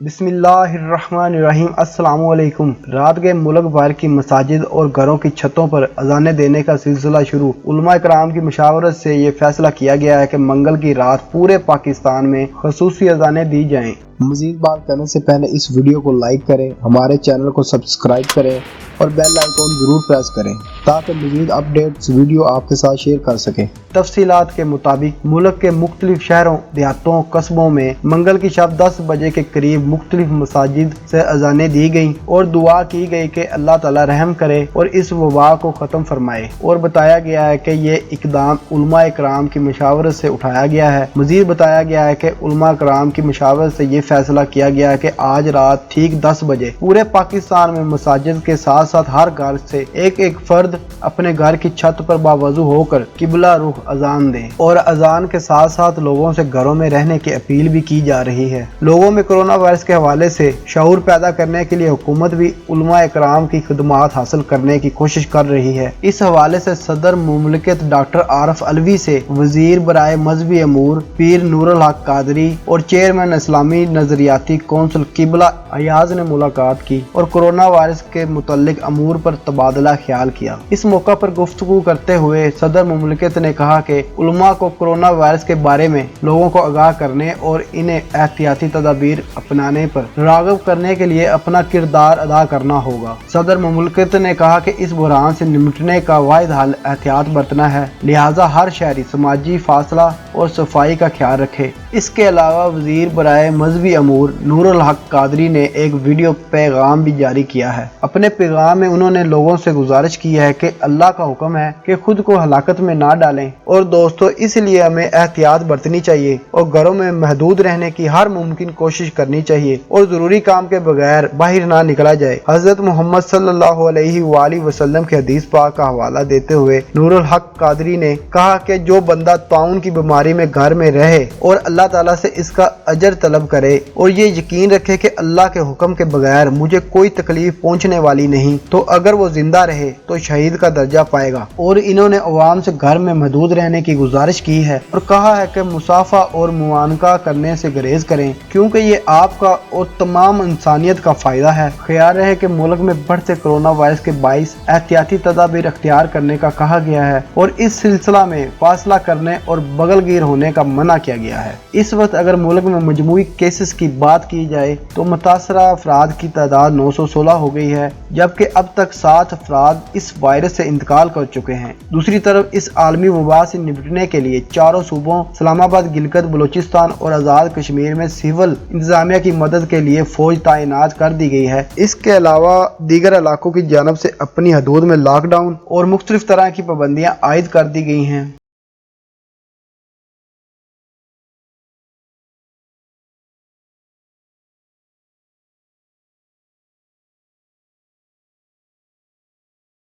بسم اللہ الرحمن الرحیم۔ السلام علیکم۔ رات کے ملک بھر کی مساجد اور گھروں کی چھتوں پر اذانیں دینے کا سلسلہ شروع۔ علماء کرام کی مشاورت سے یہ فیصلہ کیا گیا ہے کہ منگل کی رات پورے پاکستان میں خصوصی اذانیں دی جائیں۔ مزید بات کرنے سے پہلے اس ویڈیو کو لائک کریں، ہمارے چینل کو سبسکرائب کریں اور بیل آئیکن ضرور پریس کریں تاکہ مزید اپڈیٹس ویڈیو آپ کے ساتھ شیئر کر سکیں۔ تفصیلات کے مطابق ملک کے مختلف شہروں، دیہاتوں، قصبوں میں منگل کی شب 10 بجے کے قریب مختلف مساجد سے اذانیں دی گئیں اور دعا کی گئی کہ اللہ تعالی رحم کرے اور اس وبا کو ختم فرمائے، اور بتایا گیا ہے کہ یہ اقدام علماء کرام کی مشاورت سے اٹھایا گیا ہے۔ مزید بتایا گیا ہے کہ علماء کرام کی مشاورت سے یہ فیصلہ کیا گیا ہے کہ آج رات ٹھیک 10 بجے پورے پاکستان میں مساجد کے ساتھ ساتھ ہر گھر سے ایک فرد اپنے گھر کی چھت پر باوضو ہو کر قبلہ رخ اذان دیں، اور اذان کے ساتھ ساتھ لوگوں سے گھروں میں رہنے کی اپیل بھی کی جا رہی ہے۔ لوگوں میں کرونا وائرس کے حوالے سے شعور پیدا کرنے کے لیے حکومت بھی علماء کرام کی خدمات حاصل کرنے کی کوشش کر رہی ہے۔ اس حوالے سے صدر مملکت ڈاکٹر عارف علوی سے وزیر برائے مذہبی امور پیر نور الحق قادری اور چیئرمین اسلامی نظریاتی کونسل قبلہ ایاز نے ملاقات کی اور کرونا وائرس کے متعلق امور پر تبادلہ خیال کیا۔ اس موقع پر گفتگو کرتے ہوئے صدر مملکت نے کہا کہ علماء کو کرونا وائرس کے بارے میں لوگوں کو آگاہ کرنے اور انہیں احتیاطی تدابیر اپنانے پر راغب کرنے کے لیے اپنا کردار ادا کرنا ہوگا۔ صدر مملکت نے کہا کہ اس بحران سے نمٹنے کا واحد حل احتیاط برتنا ہے، لہٰذا ہر شہری سماجی فاصلہ اور صفائی کا خیال رکھے۔ اس کے علاوہ وزیر برائے مذہبی امور نور الحق قادری نے ایک ویڈیو پیغام بھی جاری کیا ہے۔ اپنے پیغام میں انہوں نے لوگوں سے گزارش کی ہے کہ اللہ کا حکم ہے کہ خود کو ہلاکت میں نہ ڈالیں، اور دوستو اس لیے ہمیں احتیاط برتنی چاہیے اور گھروں میں محدود رہنے کی ہر ممکن کوشش کرنی چاہیے اور ضروری کام کے بغیر باہر نہ نکلا جائے۔ حضرت محمد صلی اللہ علیہ وآلہ وسلم کے حدیث پاک کا حوالہ دیتے ہوئے نور الحق قادری نے کہا کہ جو بندہ طاعون کی بیماری میں گھر میں رہے اور اللہ تعالیٰ سے اس کا اجر طلب کرے اور یہ یقین رکھے کہ اللہ کے حکم کے بغیر مجھے کوئی تکلیف پہنچنے والی نہیں، تو اگر وہ زندہ رہے تو شہید کا درجہ پائے گا۔ اور انہوں نے عوام سے گھر میں محدود رہنے کی گزارش کی ہے اور کہا ہے کہ مصافحہ اور معانقہ کرنے سے گریز کریں کیونکہ یہ آپ کا اور تمام انسانیت کا فائدہ ہے۔ خیال رہے کہ ملک میں بڑھتے کرونا وائرس کے باعث احتیاطی تدابیر اختیار کرنے کا کہا گیا ہے اور اس سلسلہ میں فاصلہ کرنے اور بغل گیر ہونے کا منع کیا گیا ہے۔ اس وقت اگر ملک میں مجموعی کیسز کی بات کی جائے تو متاثرہ افراد کی تعداد 916 ہو گئی ہے، جبکہ اب تک 7 افراد اس وائرس سے انتقال کر چکے ہیں۔ دوسری طرف اس عالمی وبا سے نمٹنے کے لیے چاروں صوبوں اسلام آباد، گلگت بلوچستان اور آزاد کشمیر میں سول انتظامیہ کی مدد کے لیے فوج تعینات کر دی گئی ہے۔ اس کے علاوہ دیگر علاقوں کی جانب سے اپنی حدود میں لاک ڈاؤن اور مختلف طرح کی پابندیاں عائد کر دی گئی ہیں۔